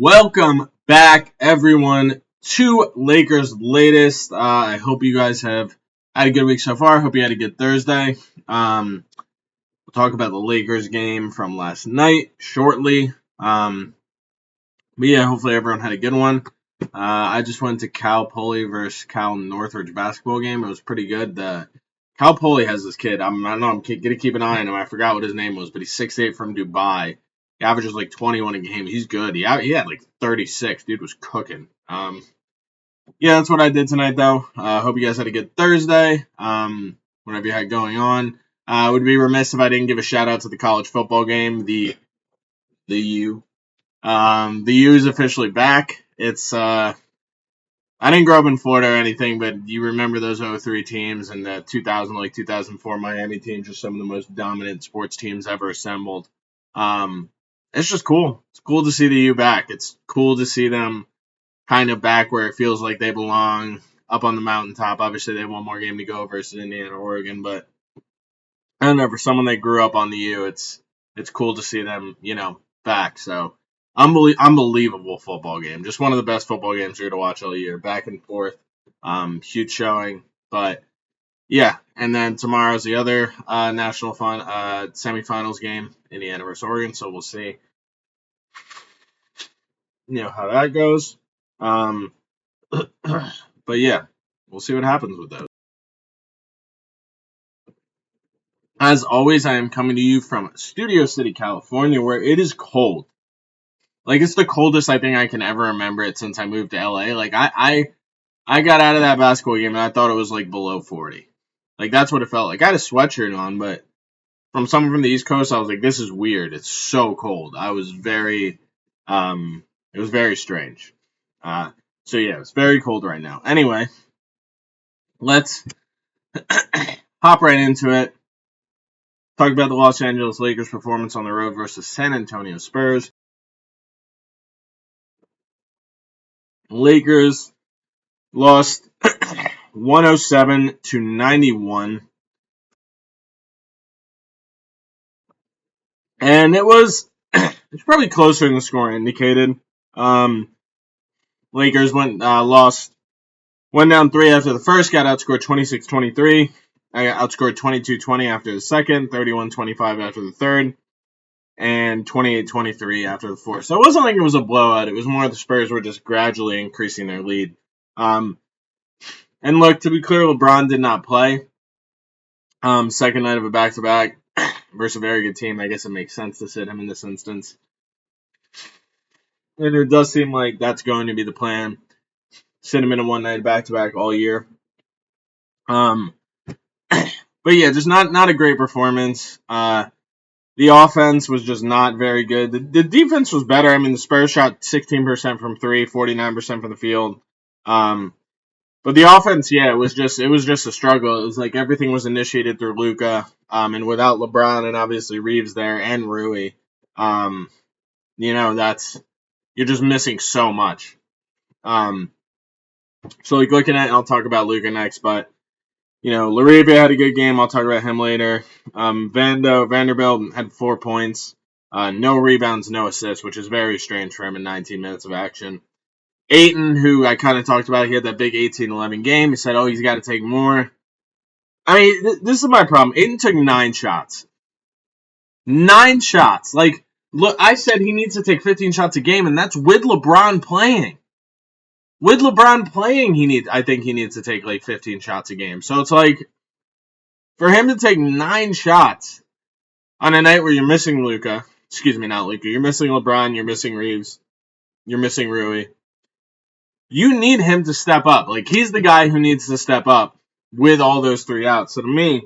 Welcome back, everyone, to Lakers Latest. I hope you guys have had a good week so far. I hope you had a good Thursday. We'll talk about the Lakers game from last night shortly. But yeah, hopefully everyone had a good one. I just went to Cal Poly versus Cal Northridge basketball game. It was pretty good. Cal Poly has this kid. I know I'm going to keep an eye on him. I forgot what his name was, but he's 6'8" from Dubai. He averages like 21 a game. He's good. He had like 36. Dude was cooking. Yeah, that's what I did tonight, though. Hope you guys had a good Thursday. Whatever you had going on. I would be remiss if I didn't give a shout out to the college football game. The U. The U is officially back. It's I didn't grow up in Florida or anything, but you remember those 03 teams and the 2004 Miami teams are some of the most dominant sports teams ever assembled. It's just cool. It's cool to see the U back. It's cool to see them kind of back where it feels like they belong, up on the mountaintop. Obviously, they have one more game to go versus Indiana, Oregon, but I don't know, for someone that grew up on the U, it's cool to see them, back. So unbelievable football game. Just one of the best football games you're going to watch all year. Back and forth. Huge showing. But yeah, and then tomorrow's the other national semifinals game, Indiana versus Oregon. So we'll see, how that goes. But yeah, we'll see what happens with those. As always, I am coming to you from Studio City, California, where it is cold. Like, it's the coldest I think I can ever remember it since I moved to LA. Like, I got out of that basketball game and I thought it was like below 40. Like, that's what it felt like. I had a sweatshirt on, but from someone from the East Coast, I was like, this is weird. It's so cold. It was very strange. So yeah, it's very cold right now. Anyway, let's hop right into it. Talk about the Los Angeles Lakers performance on the road versus San Antonio Spurs. Lakers lost 107-91. And it's probably closer than the score indicated. Lakers went down 3 after the first, got outscored 26-23. I got outscored 22-20 after the second, 31-25 after the third, and 28-23 after the fourth. So it wasn't like it was a blowout. It was more the Spurs were just gradually increasing their lead. And look, to be clear, LeBron did not play. Second night of a back-to-back versus a very good team. I guess it makes sense to sit him in this instance. And it does seem like that's going to be the plan. Sit him in a one-night back-to-back all year. But yeah, just not a great performance. The offense was just not very good. The defense was better. I mean, the Spurs shot 16% from three, 49% from the field. But the offense, yeah, it was just a struggle. It was like everything was initiated through Luka, and without LeBron and obviously Reeves there and Rui, you're just missing so much. So like looking at, and I'll talk about Luka next, but Larivia had a good game. I'll talk about him later. Vanderbilt had 4 points, no rebounds, no assists, which is very strange for him in 19 minutes of action. Ayton, who I kind of talked about, he had that big 18-11 game. He said, he's got to take more. I mean, this is my problem. Ayton took 9 shots. 9 shots. Like, look, I said he needs to take 15 shots a game, and that's with LeBron playing. With LeBron playing, I think he needs to take like 15 shots a game. So it's like, for him to take 9 shots on a night where you're missing Luka, not Luka, you're missing LeBron, you're missing Reeves, you're missing Rui. You need him to step up. Like, he's the guy who needs to step up with all those 3 outs. So to me,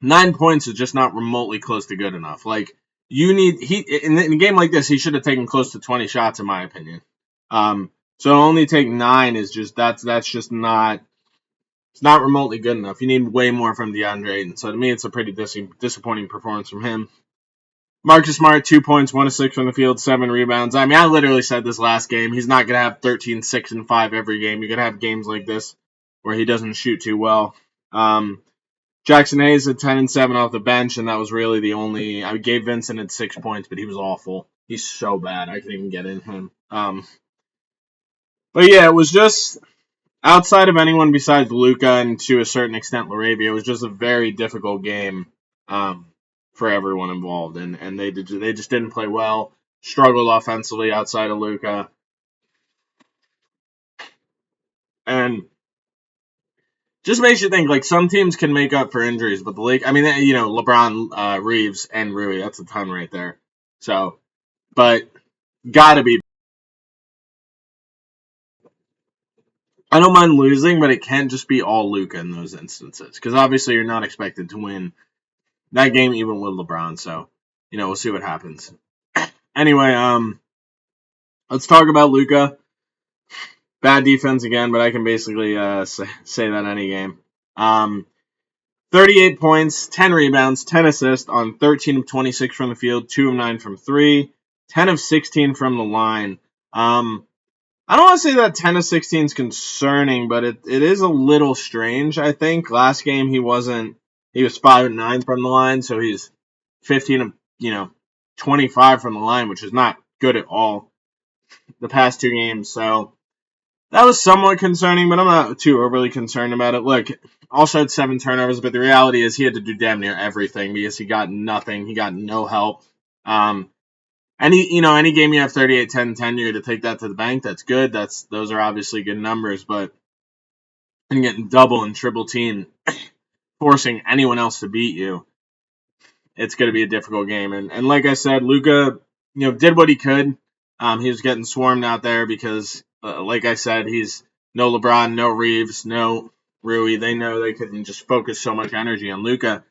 9 points is just not remotely close to good enough. Like, in a game like this, he should have taken close to 20 shots, in my opinion. So only take 9 is just that's just not. It's not remotely good enough. You need way more from DeAndre Ayton. So to me, it's a pretty disappointing performance from him. Marcus Smart, 2 points, 1 of 6 from the field, 7 rebounds. I mean, I literally said this last game. He's not going to have 13, 6, and 5 every game. You're going to have games like this where he doesn't shoot too well. Jackson Hayes had 10 and 7 off the bench, and that was really the only. I gave Vincent at 6 points, but he was awful. He's so bad. I can't even get in him. But yeah, it was just outside of anyone besides Luka and to a certain extent Laravia, it was just a very difficult game um, for everyone involved, and they just didn't play well. Struggled offensively outside of Luka, and just makes you think like some teams can make up for injuries, but the Lake, I mean, LeBron, Reeves, and Rui, that's a ton right there. So, but gotta be. I don't mind losing, but it can't just be all Luka in those instances because obviously you're not expected to win that game even with LeBron. So, we'll see what happens. Anyway, let's talk about Luka. Bad defense again, but I can basically say that any game. 38 points, 10 rebounds, 10 assists on 13 of 26 from the field, 2 of 9 from 3, 10 of 16 from the line. I don't want to say that 10 of 16 is concerning, but it is a little strange, I think. Last game he was 5 of 9 from the line, so he's 15 of, 25 from the line, which is not good at all the past 2 games. So that was somewhat concerning, but I'm not too overly concerned about it. Look, also had 7 turnovers, but the reality is he had to do damn near everything because he got nothing. He got no help. Any game you have 38, 10, 10, you're going to take that to the bank. That's good. Those are obviously good numbers, but and getting double and triple team, forcing anyone else to beat you, it's going to be a difficult game. And like I said, Luka, did what he could. He was getting swarmed out there because, like I said, he's no LeBron, no Reeves, no Rui. They know they couldn't just focus so much energy on Luka.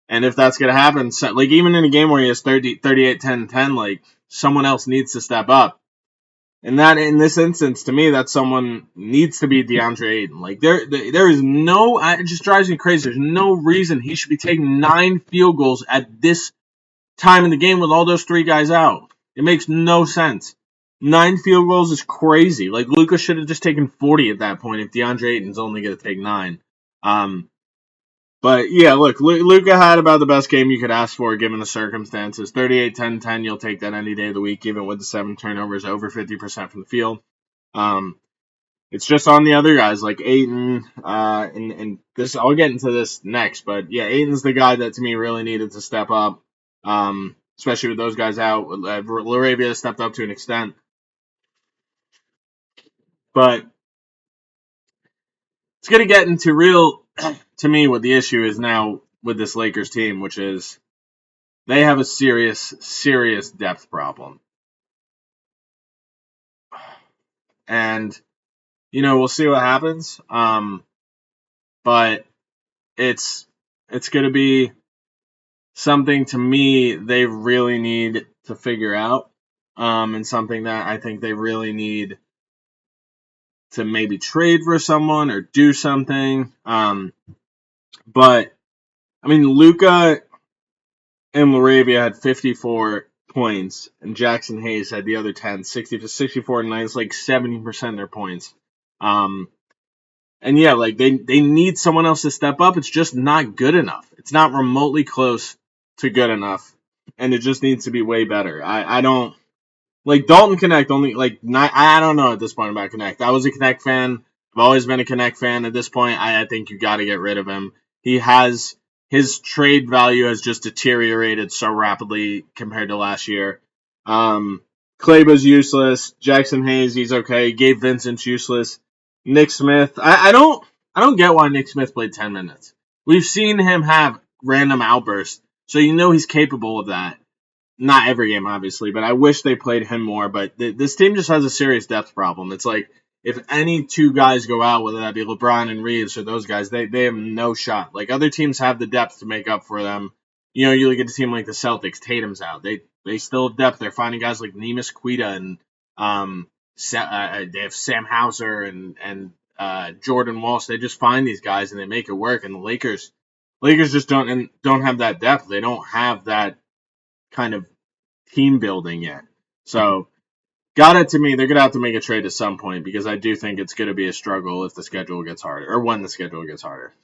And if that's going to happen, like even in a game where he has 30, 38, 10, 10, like someone else needs to step up. And that, in this instance, to me, that someone needs to be DeAndre Ayton. Like there is no, it just drives me crazy. There's no reason he should be taking 9 field goals at this time in the game with all those 3 guys out. It makes no sense. 9 field goals is crazy. Like Luka should have just taken 40 at that point if DeAndre Ayton's only going to take 9. But yeah, look, Luka had about the best game you could ask for given the circumstances. 38, 10, 10, you'll take that any day of the week, even with the 7 turnovers, over 50% from the field. It's just on the other guys like Ayton, and this. I'll get into this next, but yeah, Ayton's the guy that to me really needed to step up, especially with those guys out. Laravia stepped up to an extent, but it's going to get into real, to me, what the issue is now with this Lakers team, which is they have a serious, serious depth problem. And, we'll see what happens. But it's going to be something to me they really need to figure out. And something that I think they really need to maybe trade for someone or do something. But, I mean, Luka and Laravia had 54 points, and Jackson Hayes had the other 10, 60 to 64 and 9. It's like 70% of their points. And yeah, like they need someone else to step up. It's just not good enough. It's not remotely close to good enough, and it just needs to be way better. I don't like Dalton Connect. I don't know at this point about Connect. I was a Connect fan. I've always been a Connect fan. At this point, I think you got to get rid of him. His trade value has just deteriorated so rapidly compared to last year. Kleber's useless. Jackson Hayes, he's okay. Gabe Vincent's useless. Nick Smith, I don't get why Nick Smith played 10 minutes. We've seen him have random outbursts, so he's capable of that. Not every game, obviously, but I wish they played him more. But this team just has a serious depth problem. It's like if any 2 guys go out, whether that be LeBron and Reeves or those guys, they have no shot. Like other teams have the depth to make up for them. You look at a team like the Celtics, Tatum's out. They still have depth. They're finding guys like Neemias Queta and they have Sam Hauser and Jordan Walsh. They just find these guys and they make it work. And the Lakers just don't have that depth. They don't have that kind of team building yet. So, got it to me. They're gonna have to make a trade at some point because I do think it's gonna be a struggle if the schedule gets harder or when the schedule gets harder.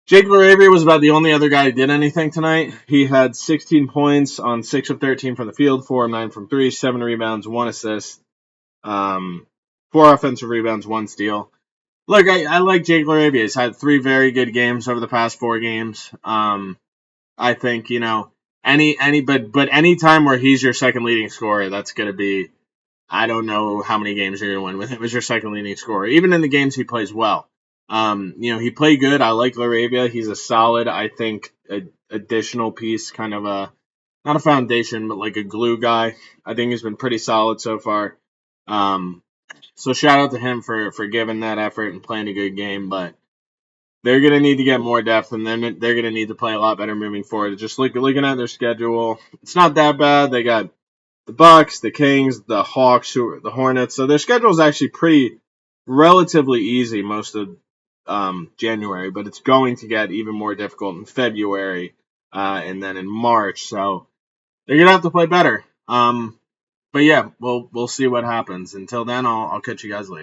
Jake Katz was about the only other guy who did anything tonight. He had 16 points on 6 of 13 from the field, 4 of 9 from 3, 7 rebounds, 1 assist, 4 offensive rebounds, 1 steal. Look, I like Jake Katz. He's had 3 very good games over the past 4 games. I think, but any time where he's your second leading scorer, that's going to be, I don't know how many games you're going to win with him as your second leading scorer, even in the games he plays well. He played good. I like Laravia. He's a solid, I think, additional piece, kind of not a foundation, but like a glue guy. I think he's been pretty solid so far. So shout out to him for giving that effort and playing a good game, but they're going to need to get more depth, and then they're going to need to play a lot better moving forward. Just looking at their schedule, it's not that bad. They got the Bucks, the Kings, the Hawks, the Hornets. So their schedule is actually pretty relatively easy most of January, but it's going to get even more difficult in February and then in March. So they're gonna have to play better. But yeah, we'll see what happens. Until then, I'll catch you guys later.